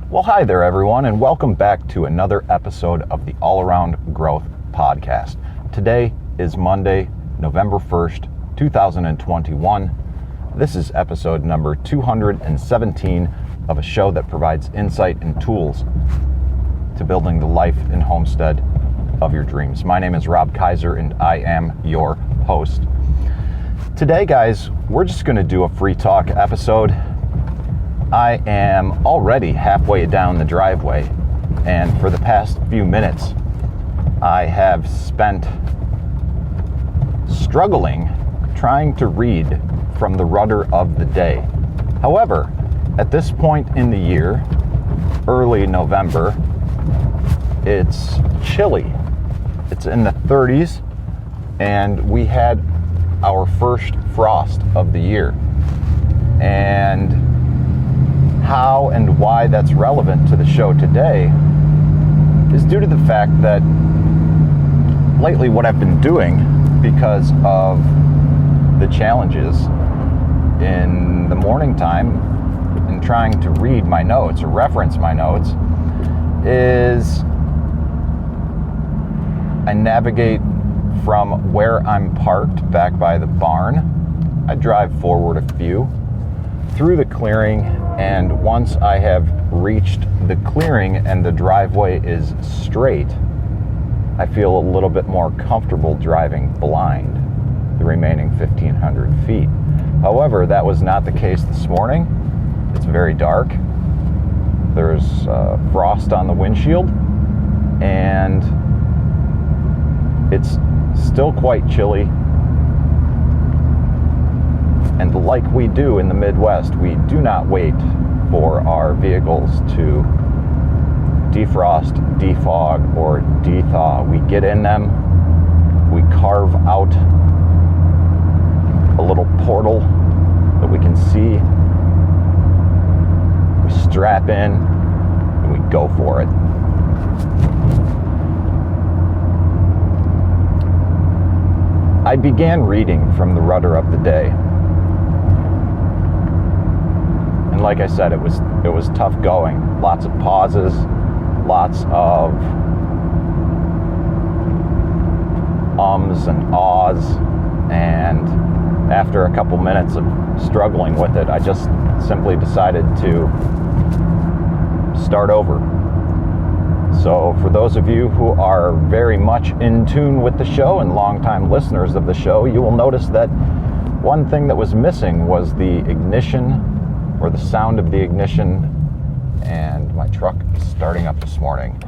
Well, hi there, everyone, and welcome back to another episode of the All Around Growth Podcast. Today is Monday, November 1st, 2021. This is episode number 217 of a show that provides insight and tools to building the life and homestead of your dreams. My name is Rob Kaiser, and I am your host. Today, guys, we're just going to do a free talk episode. I am already halfway down the driveway, and for the past few minutes, I have spent struggling trying to read from the rudder of the day. However, at this point in the year, early November, it's chilly. It's in the 30s, and we had our first frost of the year. And how and why that's relevant to the show today is due to the fact that lately what I've been doing, because of the challenges in the morning time in trying to read my notes or reference my notes, is I navigate from where I'm parked back by the barn. I drive forward a few through the clearing, and once I have reached the clearing and the driveway is straight, I feel a little bit more comfortable driving blind the remaining 1,500 feet. However, that was not the case this morning. It's very dark. There's frost on the windshield, and it's still quite chilly. And like we do in the Midwest, we do not wait for our vehicles to defrost, defog, or dethaw. We get in them, we carve out a little portal that we can see, we strap in, and we go for it. I began reading from the rudder of the day. And like I said, it was tough going. Lots of pauses, lots of ums and ahs, and after a couple minutes of struggling with it, I just simply decided to start over. So for those of you who are very much in tune with the show and longtime listeners of the show, you will notice that one thing that was missing was the ignition, or the sound of the ignition, and my truck starting up this morning.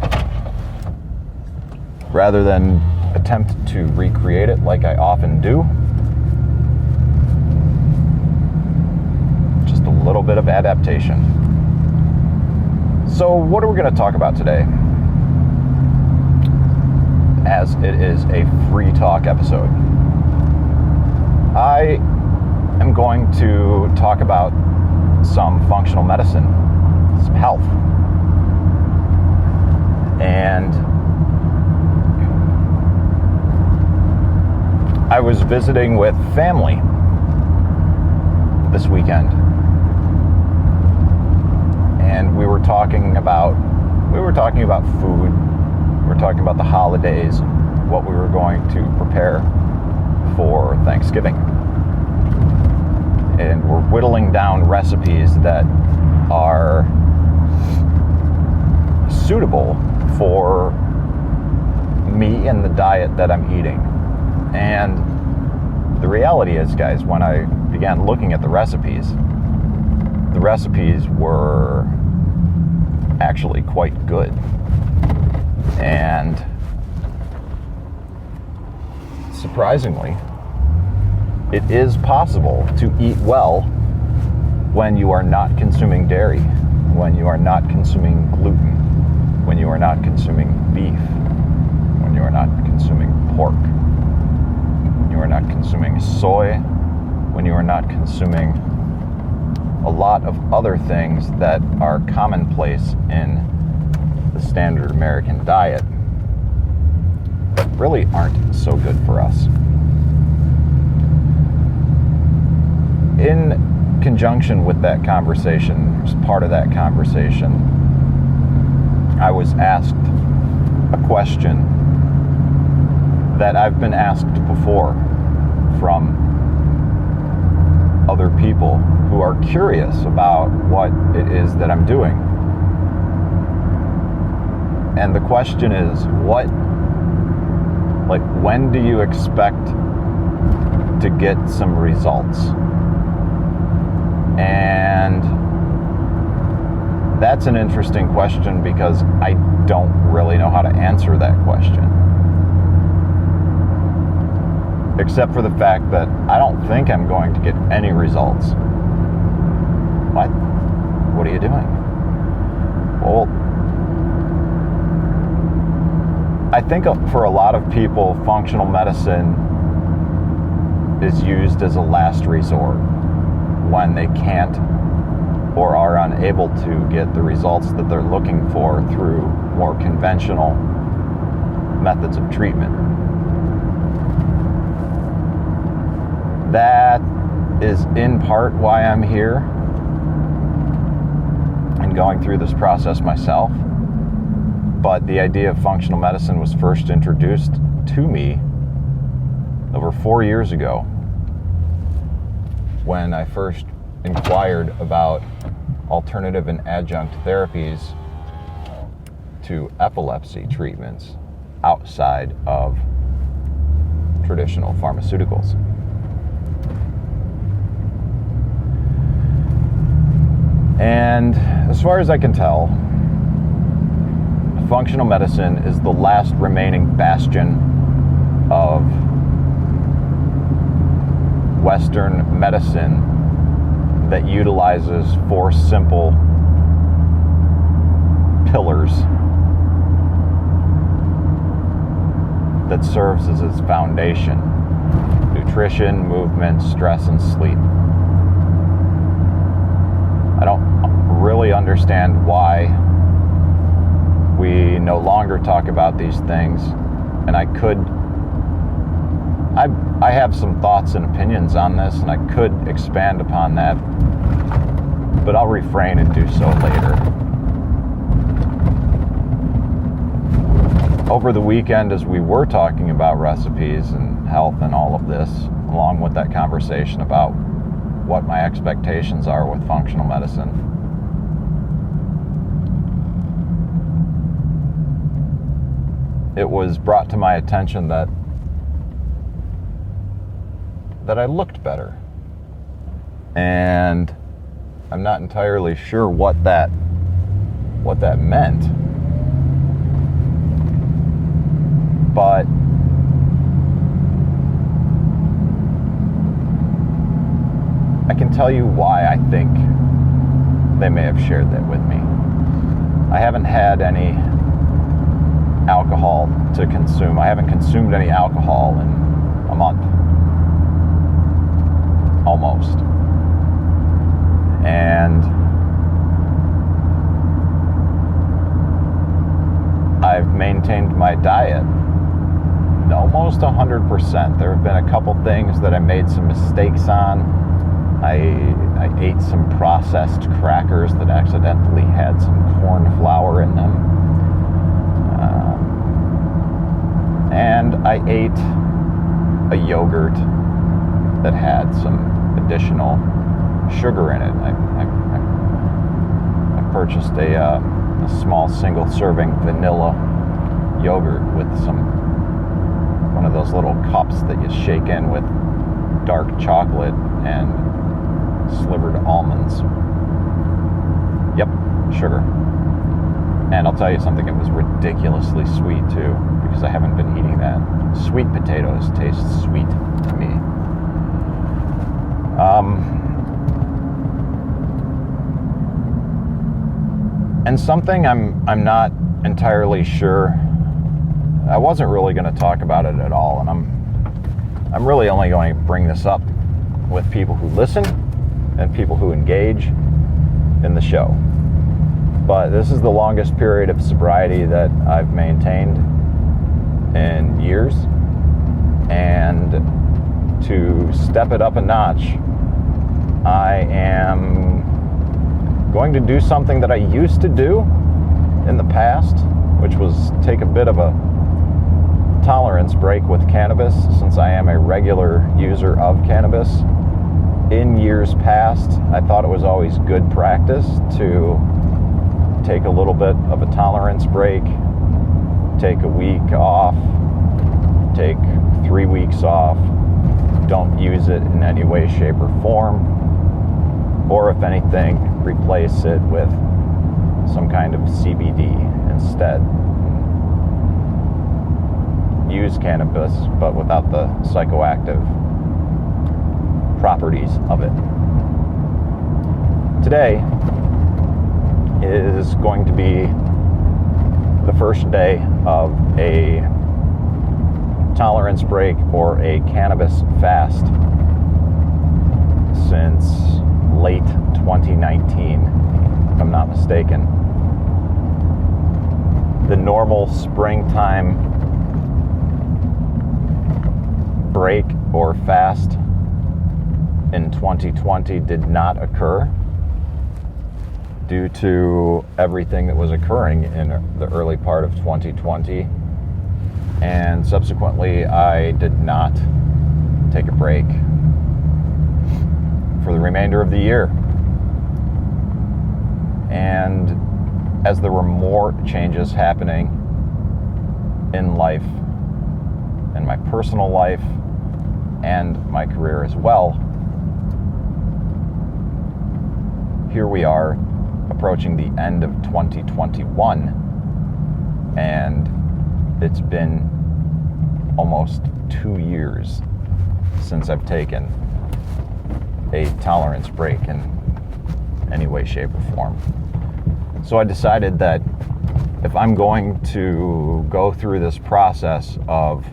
Rather than attempt to recreate it like I often do, just a little bit of adaptation. So what are we going to talk about today? As it is a free talk episode, I am going to talk about some functional medicine, some health. And I was visiting with family this weekend, and we were talking about food. We were talking about the holidays and what we were going to prepare for Thanksgiving. And we're whittling down recipes that are suitable for me and the diet that I'm eating. And the reality is, guys, when I began looking at the recipes were actually quite good. And surprisingly, it is possible to eat well when you are not consuming dairy, when you are not consuming gluten, when you are not consuming beef, when you are not consuming pork, when you are not consuming soy, when you are not consuming a lot of other things that are commonplace in the standard American diet that really aren't so good for us. In conjunction with that conversation, as part of that conversation, I was asked a question that I've been asked before from other people who are curious about what it is that I'm doing. And the question is, when do you expect to get some results? And that's an interesting question because I don't really know how to answer that question. Except for the fact that I don't think I'm going to get any results. What? What are you doing? Well, I think for a lot of people, functional medicine is used as a last resort when they can't or are unable to get the results that they're looking for through more conventional methods of treatment. That is in part why I'm here and going through this process myself. But the idea of functional medicine was first introduced to me over 4 years ago when I first inquired about alternative and adjunct therapies to epilepsy treatments outside of traditional pharmaceuticals. And as far as I can tell, functional medicine is the last remaining bastion of Western medicine that utilizes 4 simple pillars that serves as its foundation: nutrition, movement, stress, and sleep. I don't really understand why we no longer talk about these things, and I have some thoughts and opinions on this, and I could expand upon that, but I'll refrain and do so later. Over the weekend, as we were talking about recipes and health and all of this, along with that conversation about what my expectations are with functional medicine, it was brought to my attention that I looked better. And I'm not entirely sure what that meant. But I can tell you why I think they may have shared that with me. I haven't had any alcohol to consume. I haven't consumed any alcohol in a month. Almost. And I've maintained my diet almost 100%. There have been a couple things that I made some mistakes on. I ate some processed crackers that accidentally had some corn flour in them. And I ate a yogurt that had some additional sugar in it. I purchased a small single-serving vanilla yogurt with one of those little cups that you shake in with dark chocolate and slivered almonds. Yep, sugar. And I'll tell you something, it was ridiculously sweet too, because I haven't been eating that. Sweet potatoes taste sweet to me. And something I'm not entirely sure, I wasn't really going to talk about it at all, and I'm really only going to bring this up with people who listen and people who engage in the show. But this is the longest period of sobriety that I've maintained in years, and to step it up a notch, I am going to do something that I used to do in the past, which was take a bit of a tolerance break with cannabis, since I am a regular user of cannabis. In years past, I thought it was always good practice to take a little bit of a tolerance break, take a week off, take 3 weeks off, don't use it in any way, shape, or form, or if anything, replace it with some kind of CBD instead. Use cannabis, but without the psychoactive properties of it. Today is going to be the first day of a tolerance break or a cannabis fast since late 2019, if I'm not mistaken. The normal springtime break or fast in 2020 did not occur due to everything that was occurring in the early part of 2020, and subsequently I did not take a break for the remainder of the year. And as there were more changes happening in life, in my personal life and my career as well, here we are approaching the end of 2021, and it's been almost 2 years since I've taken a tolerance break in any way, shape, or form. So I decided that if I'm going to go through this process of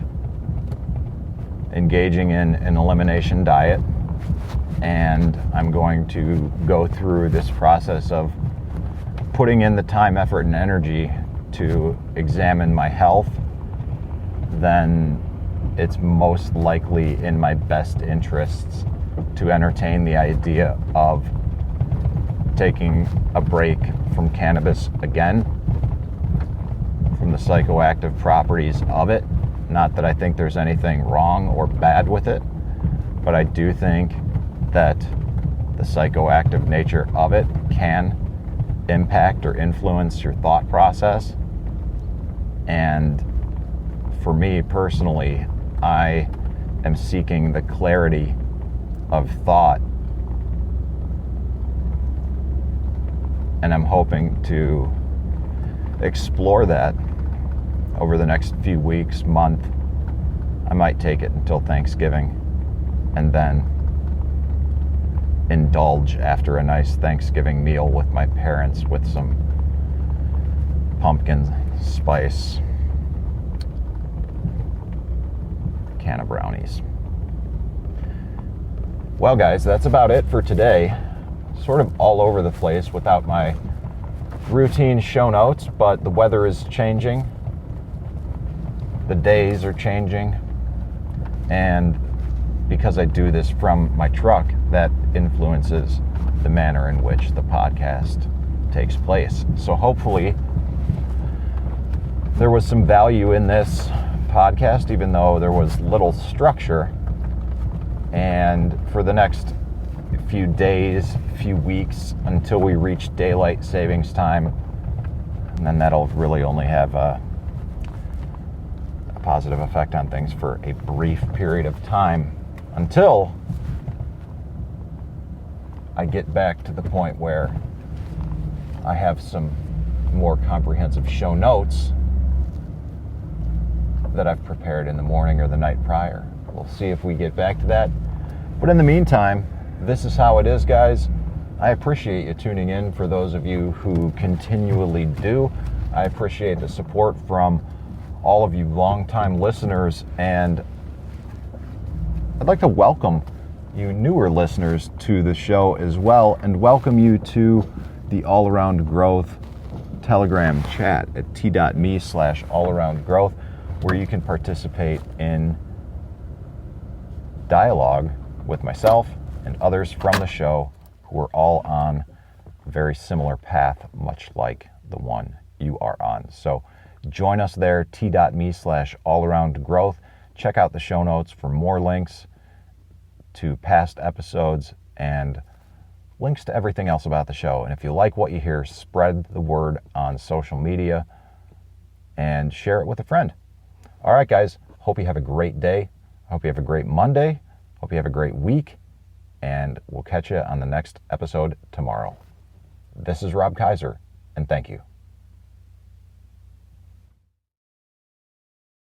engaging in an elimination diet, and I'm going to go through this process of putting in the time, effort, and energy to examine my health, then it's most likely in my best interests to entertain the idea of taking a break from cannabis again, from the psychoactive properties of it. Not that I think there's anything wrong or bad with it, but I do think that the psychoactive nature of it can impact or influence your thought process. And for me personally, I am seeking the clarity of thought, and I'm hoping to explore that over the next few weeks, month. I might take it until Thanksgiving and then indulge after a nice Thanksgiving meal with my parents with some pumpkin spice can of brownies. Well, guys, that's about it for today. Sort of all over the place without my routine show notes, but the weather is changing. The days are changing. And because I do this from my truck, that influences the manner in which the podcast takes place. So hopefully there was some value in this podcast, even though there was little structure. And for the next few days, few weeks, until we reach daylight savings time, and then that'll really only have a positive effect on things for a brief period of time, until I get back to the point where I have some more comprehensive show notes that I've prepared in the morning or the night prior. We'll see if we get back to that. But in the meantime, this is how it is, guys. I appreciate you tuning in, for those of you who continually do. I appreciate the support from all of you longtime listeners, and I'd like to welcome you newer listeners to the show as well, and welcome you to the All Around Growth Telegram chat at t.me/allaroundgrowth, where you can participate in dialogue with myself and others from the show who are all on a very similar path, much like the one you are on. So join us there, t.me/allaroundgrowth. Check out the show notes for more links to past episodes and links to everything else about the show. And if you like what you hear, spread the word on social media and share it with a friend. All right, guys. Hope you have a great day. Hope you have a great Monday. Hope you have a great week. And we'll catch you on the next episode tomorrow. This is Rob Kaiser, and thank you.